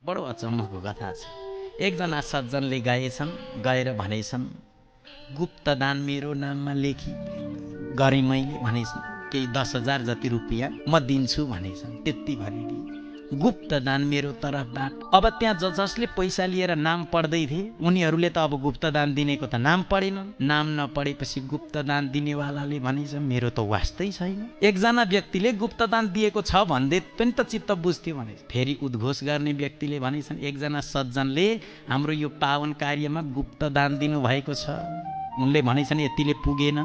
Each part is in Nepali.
बडो अचम्मको कथा छ। एकजना सज्जनले गएर भनेछन्, गुप्त दान मेरो नाममा लेखी गरेँ मैले भनेछन्, केही 10,000 जति रुपियाँ म दिन्छु भनेछन्। त्यति भनिदिए गुप्त दान मेरो तर्फबाट। अब त्यहाँ जसले पैसा लिएर नाम पढ्दै थिए उनीहरूले त अब गुप्त दान दिनेको त नाम पढेनन्। नाम नपढेपछि गुप्त दान दिनेवालाले भनेछ, मेरो त वास्तै छैन। एकजना व्यक्तिले गुप्त दान दिएको छ भन्दै पनि त चित्त बुझ्थ्यो भने। फेरि उद्घोष गर्ने व्यक्तिले भनेछन्, एकजना सज्जनले हाम्रो यो पावन कार्यमा गुप्त दान दिनुभएको छ। उनले भनेछन् यतिले पुगेन,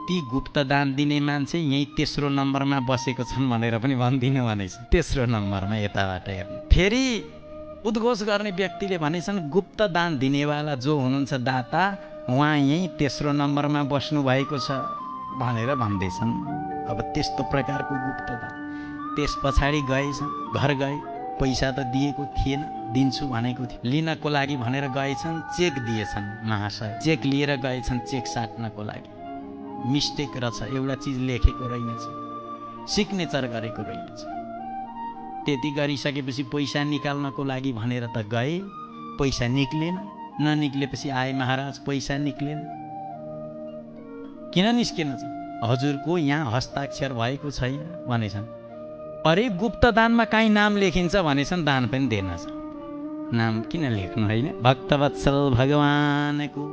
ती गुप्त दान दिने मान्छे यही तेस्रो नम्बरमा बसेको छन् भनेर पनि भनिदिनु भनेछ। तेस्रो नम्बरमा यताबाट हेर्नु। फेरि उद्घोष गर्ने व्यक्तिले भनेछन्, गुप्त दान दिनेवाला जो हुनुहुन्छ दाता, उहाँ यही तेस्रो नम्बरमा बस्नु भएको छ भनेर भन्दैछन्। अब त्यस्तो प्रकारको गुप्त दान। त्यस पछाडि गएछन्, घर गए, पैसा त दिएको थिएन, दिन्छु भनेको थियो। लिनको लागि भनेर गएछन्, चेक दिएछन् महाशय। चेक लिएर गएछन् चेक साट्नको लागि। मिस्टेक रहेछ, एउटा चिज लेखेको रहेनछ, सिग्नेचर गरेको रहेनछ। त्यति गरिसकेपछि पैसा निकाल्नको लागि भनेर त गए, पैसा निक्लेन। ननिक्लेपछि आए महाराज, पैसा निक्लेन। किन निस्केन? हजुरको यहाँ हस्ताक्षर भएको छैन भनेछन्। अरे गुप्त दानमा काहीँ नाम लेखिन्छ भनेछन्, दान पनि दिएनछ। नाम किन लेख्नु होइन? भक्तवत्सल भगवानको